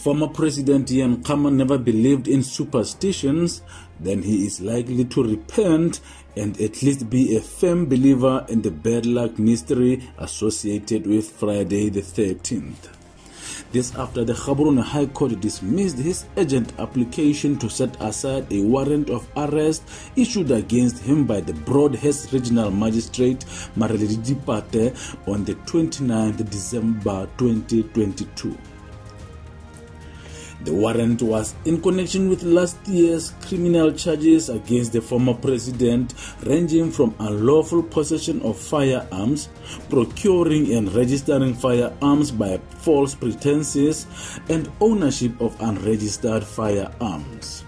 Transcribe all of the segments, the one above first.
former President Ian Khama never believed in superstitions, then he is likely to repent and at least be a firm believer in the bad luck mystery associated with Friday the 13th. This after the Gaborone High Court dismissed his urgent application to set aside a warrant of arrest issued against him by the Broadhurst Regional Magistrate Magistrate on the 29th December 2022. The warrant was in connection with last year's criminal charges against the former president, ranging from unlawful possession of firearms, procuring and registering firearms by false pretenses, and ownership of unregistered firearms.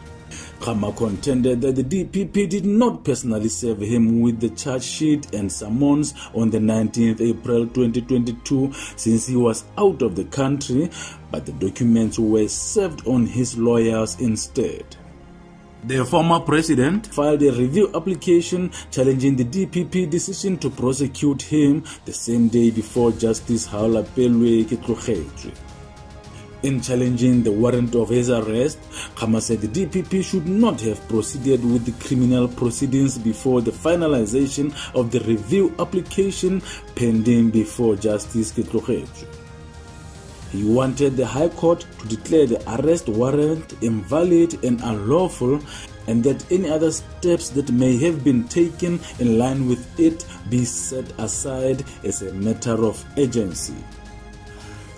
Khama contended that the DPP did not personally serve him with the charge sheet and summons on the 19th April 2022 since he was out of the country, but the documents were served on his lawyers instead. The former president filed a review application challenging the DPP decision to prosecute him the same day before Justice Haola Pelwe Kitlogetswe. In challenging the warrant of his arrest, Khama said the DPP should not have proceeded with the criminal proceedings before the finalization of the review application pending before Justice Kitlogetswe. He wanted the High Court to declare the arrest warrant invalid and unlawful, and that any other steps that may have been taken in line with it be set aside as a matter of urgency.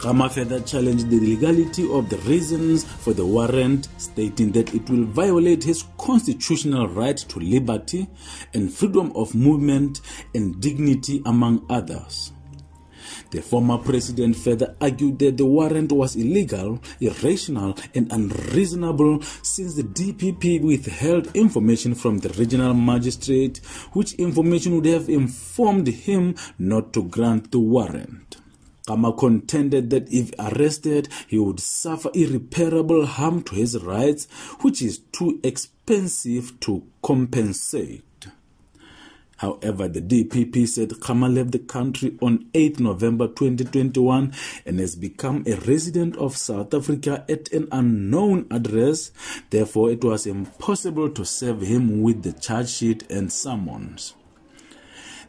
Khama further challenged the legality of the reasons for the warrant, stating that it will violate his constitutional right to liberty and freedom of movement and dignity, among others. The former president further argued that the warrant was illegal, irrational, and unreasonable since the DPP withheld information from the regional magistrate, which information would have informed him not to grant the warrant. Khama contended that if arrested, he would suffer irreparable harm to his rights, which is too expensive to compensate. However, the DPP said Khama left the country on 8 November 2021 and has become a resident of South Africa at an unknown address. Therefore, it was impossible to serve him with the charge sheet and summons.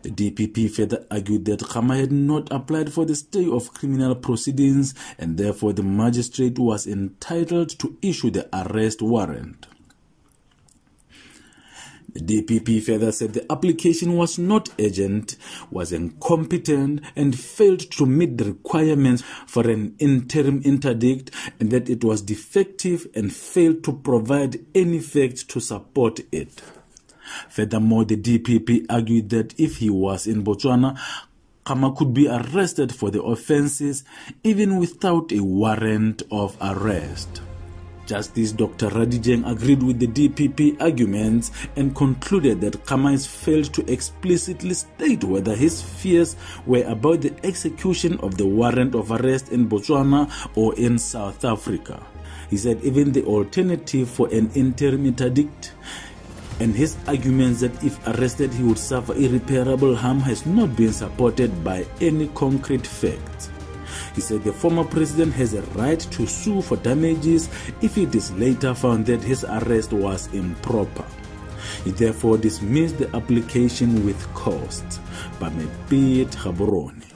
The DPP further argued that Khama had not applied for the stay of criminal proceedings and therefore the magistrate was entitled to issue the arrest warrant. The DPP further said the application was not urgent, was incompetent, and failed to meet the requirements for an interim interdict, and that it was defective and failed to provide any facts to support it. Furthermore, the DPP argued that if he was in Botswana, Khama could be arrested for the offences even without a warrant of arrest. Justice Dr. Radijeng agreed with the DPP arguments and concluded that Khama has failed to explicitly state whether his fears were about the execution of the warrant of arrest in Botswana or in South Africa. He said even the alternative for an interim interdict and his arguments that if arrested he would suffer irreparable harm has not been supported by any concrete facts. He said the former president has a right to sue for damages if it is later found that his arrest was improper. He therefore dismissed the application with costs. Gaborone.